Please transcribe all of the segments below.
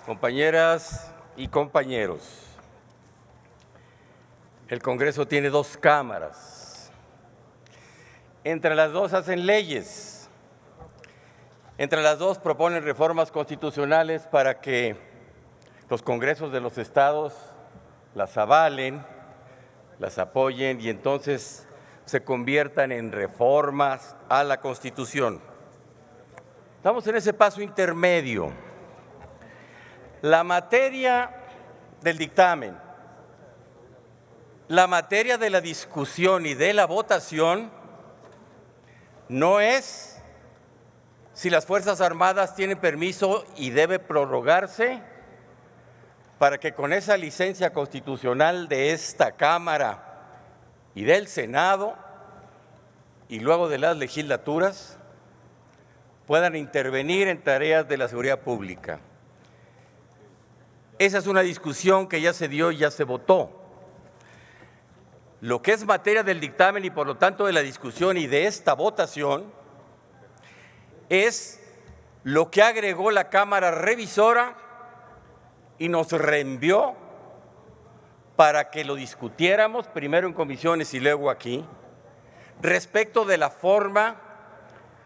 Compañeras y compañeros, el Congreso tiene dos cámaras. Entre las dos hacen leyes. Entre las dos proponen reformas constitucionales para que los congresos de los estados las avalen, las apoyen y entonces se conviertan en reformas a la Constitución. Estamos en ese paso intermedio. La materia del dictamen, la materia de la discusión y de la votación no es si las Fuerzas Armadas tienen permiso y debe prorrogarse para que con esa licencia constitucional de esta Cámara y del Senado y luego de las legislaturas puedan intervenir en tareas de la seguridad pública. Esa es una discusión que ya se dio y ya se votó. Lo que es materia del dictamen y por lo tanto de la discusión y de esta votación es lo que agregó la Cámara Revisora y nos reenvió para que lo discutiéramos primero en comisiones y luego aquí, respecto de la forma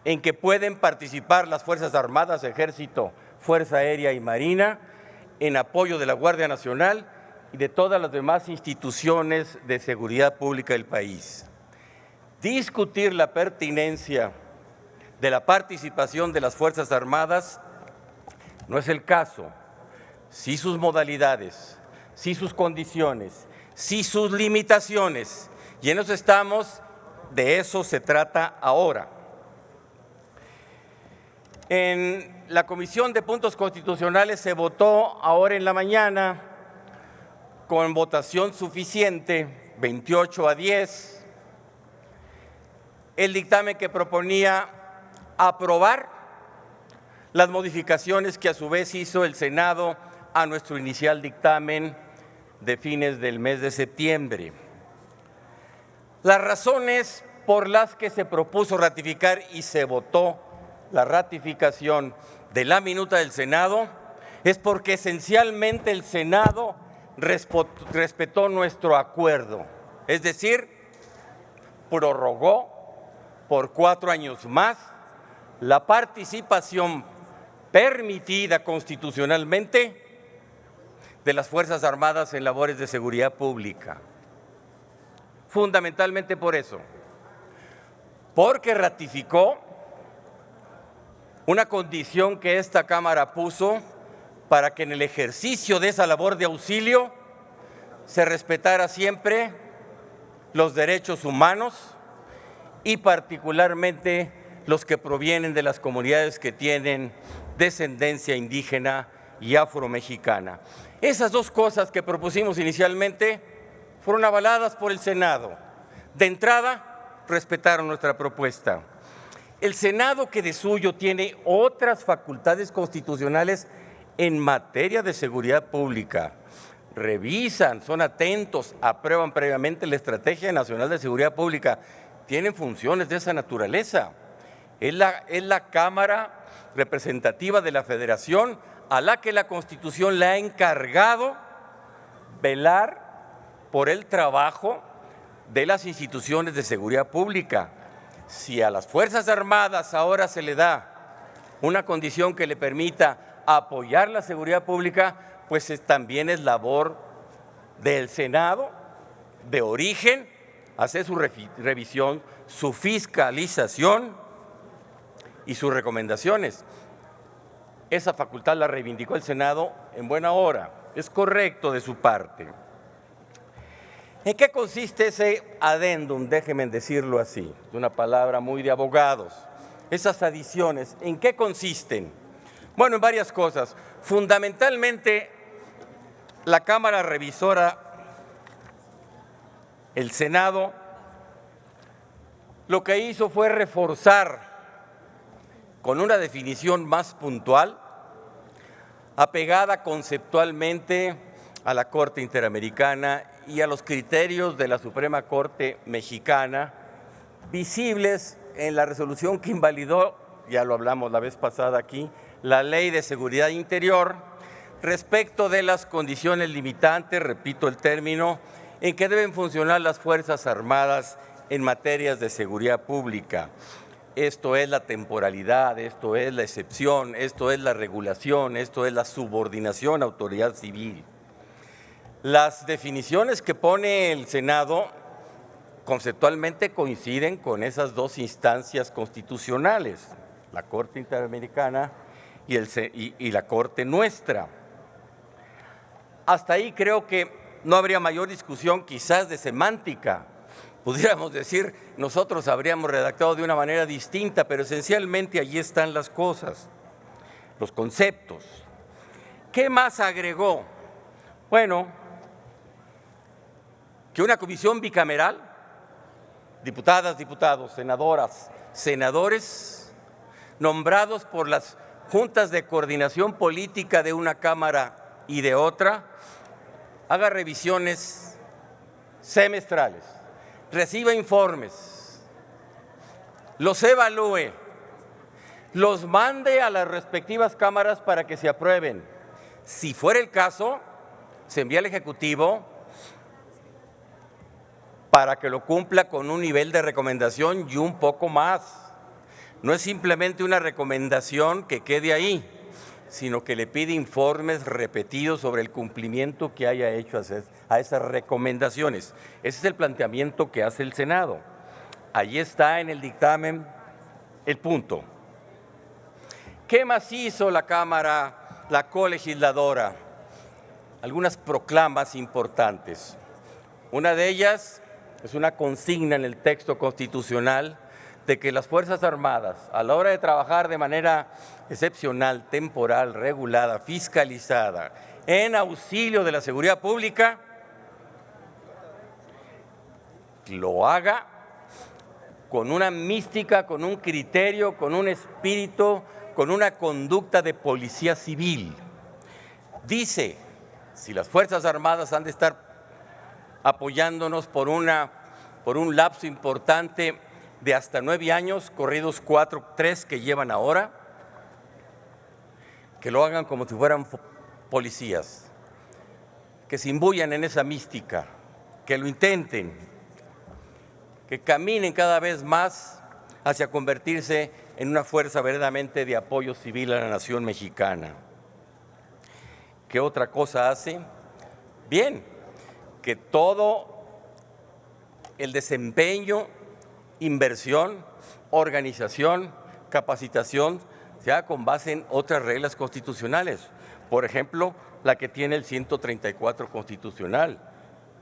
en que pueden participar las Fuerzas Armadas, Ejército, Fuerza Aérea y Marina en apoyo de la Guardia Nacional y de todas las demás instituciones de seguridad pública del país. Discutir la pertinencia de la participación de las Fuerzas Armadas no es el caso, sí sus modalidades, sí sus condiciones, sí sus limitaciones, y en eso estamos, de eso se trata ahora. En la Comisión de Puntos Constitucionales se votó ahora en la mañana con votación suficiente, 28-10, el dictamen que proponía aprobar las modificaciones que a su vez hizo el Senado a nuestro inicial dictamen de fines del mes de septiembre. Las razones por las que se propuso ratificar y se votó la ratificación de la minuta del Senado es porque esencialmente el Senado respetó nuestro acuerdo, es decir, prorrogó por 4 años más la participación permitida constitucionalmente de las Fuerzas Armadas en labores de seguridad pública. Fundamentalmente por eso, porque ratificó una condición que esta Cámara puso para que en el ejercicio de esa labor de auxilio se respetara siempre los derechos humanos y particularmente los que provienen de las comunidades que tienen descendencia indígena y afromexicana. Esas dos cosas que propusimos inicialmente fueron avaladas por el Senado. De entrada, respetaron nuestra propuesta. El Senado, que de suyo tiene otras facultades constitucionales en materia de seguridad pública, revisan, son atentos, aprueban previamente la Estrategia Nacional de Seguridad Pública, tienen funciones de esa naturaleza. Es la Cámara representativa de la Federación a la que la Constitución le ha encargado velar por el trabajo de las instituciones de seguridad pública. Si a las Fuerzas Armadas ahora se le da una condición que le permita apoyar la seguridad pública, pues también es labor del Senado, de origen, hacer su revisión, su fiscalización y sus recomendaciones. Esa facultad la reivindicó el Senado en buena hora, es correcto de su parte. ¿En qué consiste ese adendum? Déjenme decirlo así, es una palabra muy de abogados. Esas adiciones, ¿en qué consisten? Bueno, en varias cosas. Fundamentalmente, la Cámara Revisora, el Senado, lo que hizo fue reforzar con una definición más puntual, apegada conceptualmente a la Corte Interamericana y a los criterios de la Suprema Corte Mexicana, visibles en la resolución que invalidó, ya lo hablamos la vez pasada aquí, la Ley de Seguridad Interior, respecto de las condiciones limitantes, repito el término, en que deben funcionar las Fuerzas Armadas en materias de seguridad pública. Esto es la temporalidad, esto es la excepción, esto es la regulación, esto es la subordinación a autoridad civil. Las definiciones que pone el Senado conceptualmente coinciden con esas dos instancias constitucionales, la Corte Interamericana y la Corte nuestra. Hasta ahí creo que no habría mayor discusión, quizás de semántica. Pudiéramos decir, nosotros habríamos redactado de una manera distinta, pero esencialmente allí están las cosas, los conceptos. ¿Qué más agregó? Bueno, que una comisión bicameral, diputadas, diputados, senadoras, senadores, nombrados por las juntas de coordinación política de una Cámara y de otra, haga revisiones semestrales, reciba informes, los evalúe, los mande a las respectivas cámaras para que se aprueben. Si fuera el caso, se envía al Ejecutivo para que lo cumpla con un nivel de recomendación y un poco más. No es simplemente una recomendación que quede ahí, sino que le pide informes repetidos sobre el cumplimiento que haya hecho a esas recomendaciones. Ese es el planteamiento que hace el Senado. Allí está en el dictamen el punto. ¿Qué más hizo la Cámara, la colegisladora? Algunas proclamas importantes. Una de ellas es una consigna en el texto constitucional de que las Fuerzas Armadas, a la hora de trabajar de manera excepcional, temporal, regulada, fiscalizada, en auxilio de la seguridad pública, lo haga con una mística, con un criterio, con un espíritu, con una conducta de policía civil. Dice, si las Fuerzas Armadas han de estar apoyándonos por un lapso importante de hasta 9 años, corridos 3 que llevan ahora, que lo hagan como si fueran policías, que se imbuyan en esa mística, que lo intenten, que caminen cada vez más hacia convertirse en una fuerza verdaderamente de apoyo civil a la nación mexicana. ¿Qué otra cosa hace? Bien, que todo el desempeño, inversión, organización, capacitación se haga con base en otras reglas constitucionales. Por ejemplo, la que tiene el 134 constitucional,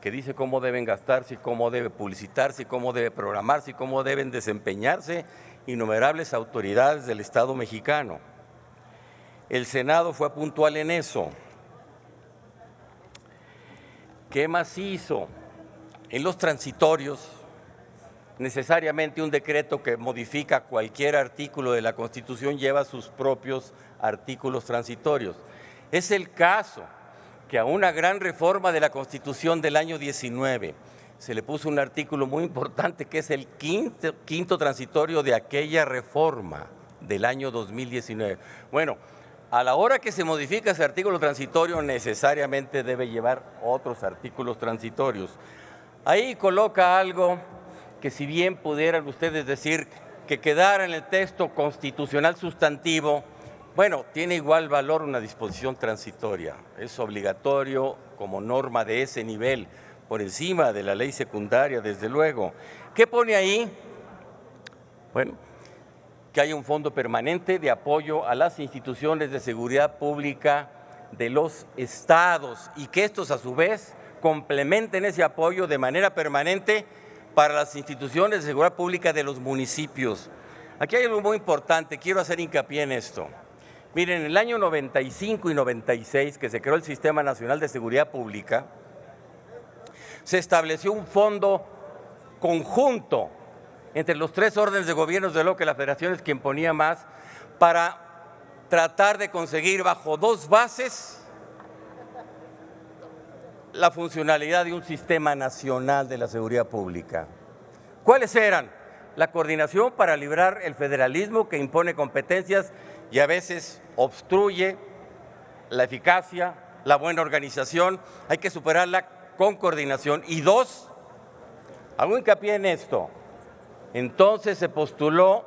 que dice cómo deben gastarse, cómo debe publicitarse, cómo debe programarse, cómo deben desempeñarse innumerables autoridades del Estado mexicano. El Senado fue puntual en eso. ¿Qué más hizo? En los transitorios, necesariamente un decreto que modifica cualquier artículo de la Constitución lleva sus propios artículos transitorios. Es el caso que a una gran reforma de la Constitución del año 19 se le puso un artículo muy importante que es el quinto transitorio de aquella reforma del año 2019. Bueno, a la hora que se modifica ese artículo transitorio necesariamente debe llevar otros artículos transitorios. Ahí coloca algo que si bien pudieran ustedes decir que quedara en el texto constitucional sustantivo, bueno, tiene igual valor una disposición transitoria. Es obligatorio como norma de ese nivel, por encima de la ley secundaria, desde luego. ¿Qué pone ahí? Bueno, que haya un fondo permanente de apoyo a las instituciones de seguridad pública de los estados y que estos a su vez complementen ese apoyo de manera permanente para las instituciones de seguridad pública de los municipios. Aquí hay algo muy importante, quiero hacer hincapié en esto. Miren, en el año 95 y 96, que se creó el Sistema Nacional de Seguridad Pública, se estableció un fondo conjunto entre los 3 órdenes de gobierno, de lo que la Federación es quien ponía más, para tratar de conseguir bajo 2 bases la funcionalidad de un sistema nacional de la seguridad pública. ¿Cuáles eran? La coordinación para librar el federalismo que impone competencias y a veces obstruye la eficacia, la buena organización, hay que superarla con coordinación. Y dos, hago hincapié en esto, entonces se postuló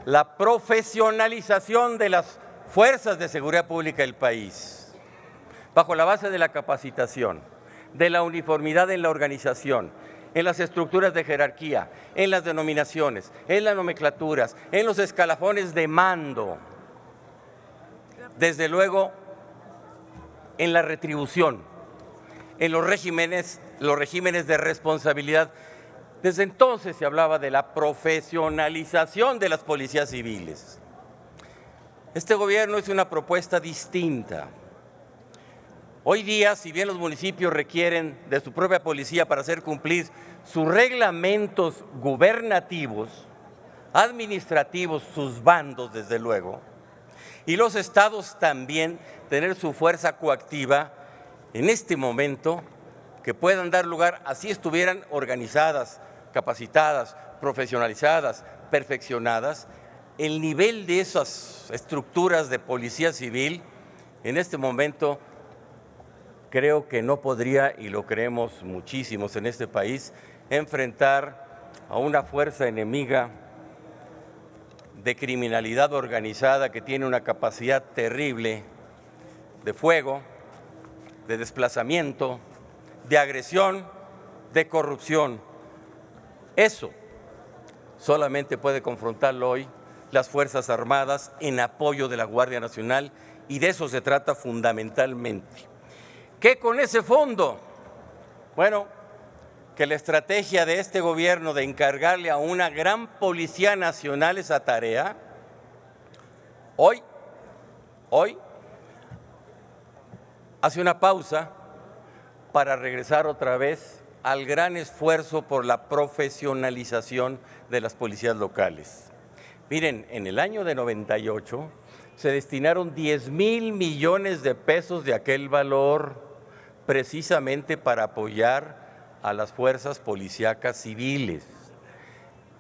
la profesionalización de las fuerzas de seguridad pública del país, bajo la base de la capacitación, de la uniformidad en la organización, en las estructuras de jerarquía, en las denominaciones, en las nomenclaturas, en los escalafones de mando, desde luego en la retribución, en los regímenes de responsabilidad. Desde entonces se hablaba de la profesionalización de las policías civiles. Este gobierno hizo una propuesta distinta. Hoy día, si bien los municipios requieren de su propia policía para hacer cumplir sus reglamentos gubernativos, administrativos, sus bandos, desde luego, y los estados también tener su fuerza coactiva, en este momento, que puedan dar lugar, así estuvieran organizadas, capacitadas, profesionalizadas, perfeccionadas, el nivel de esas estructuras de policía civil, en este momento, creo que no podría, y lo creemos muchísimos en este país, enfrentar a una fuerza enemiga de criminalidad organizada que tiene una capacidad terrible de fuego, de desplazamiento, de agresión, de corrupción. Eso solamente puede confrontarlo hoy las Fuerzas Armadas en apoyo de la Guardia Nacional, y de eso se trata fundamentalmente. ¿Qué con ese fondo? Bueno, que la estrategia de este gobierno de encargarle a una gran Policía Nacional esa tarea, hoy hace una pausa para regresar otra vez al gran esfuerzo por la profesionalización de las policías locales. Miren, en el año de 98 se destinaron 10,000 millones de pesos de aquel valor precisamente para apoyar a las fuerzas policíacas civiles.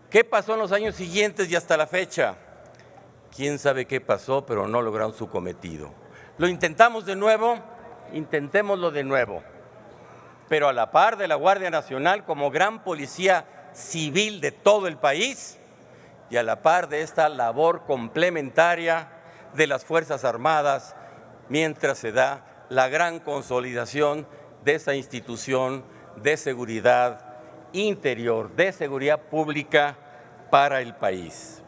¿Qué pasó en los años siguientes y hasta la fecha? Quién sabe qué pasó, pero no lograron su cometido. Lo intentamos de nuevo, intentémoslo de nuevo, pero a la par de la Guardia Nacional como gran policía civil de todo el país y a la par de esta labor complementaria de las Fuerzas Armadas, mientras se da la gran consolidación de esa institución de seguridad interior, de seguridad pública para el país.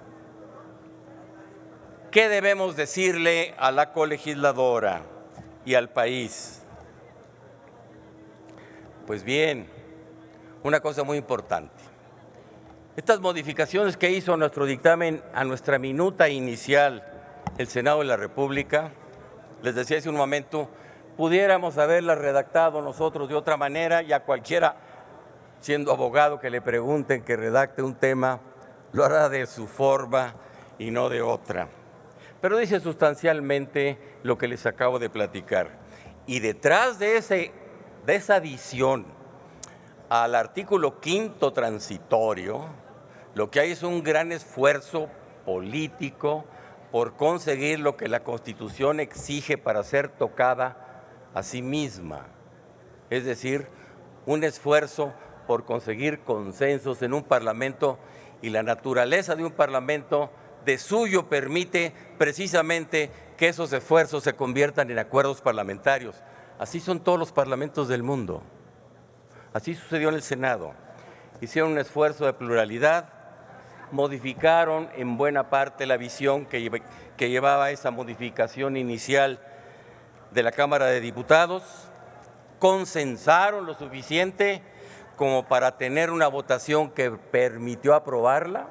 ¿Qué debemos decirle a la colegisladora y al país? Pues bien, una cosa muy importante. Estas modificaciones que hizo nuestro dictamen a nuestra minuta inicial el Senado de la República, les decía hace un momento, pudiéramos haberlas redactado nosotros de otra manera, y a cualquiera, siendo abogado, que le pregunten que redacte un tema, lo hará de su forma y no de otra. Pero dice sustancialmente lo que les acabo de platicar. Y detrás de esa adición al artículo 5º transitorio, lo que hay es un gran esfuerzo político por conseguir lo que la Constitución exige para ser tocada a sí misma, es decir, un esfuerzo por conseguir consensos en un parlamento, y la naturaleza de un parlamento de suyo permite precisamente que esos esfuerzos se conviertan en acuerdos parlamentarios. Así son todos los parlamentos del mundo. Así sucedió en el Senado. Hicieron un esfuerzo de pluralidad, modificaron en buena parte la visión que llevaba esa modificación inicial de la Cámara de Diputados, consensaron lo suficiente como para tener una votación que permitió aprobarla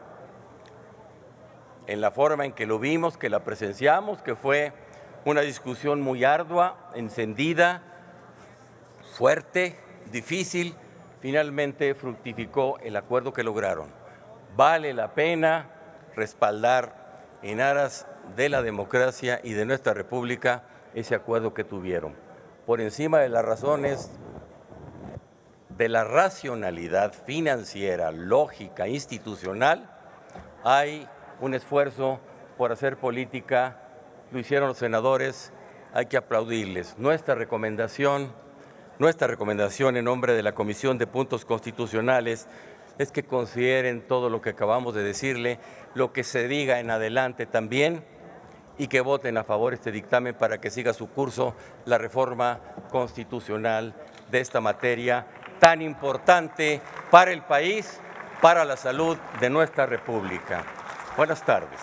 en la forma en que lo vimos, que la presenciamos, que fue una discusión muy ardua, encendida, fuerte, difícil. Finalmente fructificó el acuerdo que lograron. Vale la pena respaldar en aras de la democracia y de nuestra República ese acuerdo que tuvieron. Por encima de las razones de la racionalidad financiera, lógica, institucional, hay un esfuerzo por hacer política. Lo hicieron los senadores hay que aplaudirles. Nuestra recomendación en nombre de la Comisión de Puntos Constitucionales es que consideren todo lo que acabamos de decirle, lo que se diga en adelante también, y que voten a favor de este dictamen para que siga su curso la reforma constitucional de esta materia tan importante para el país, para la salud de nuestra República. Buenas tardes.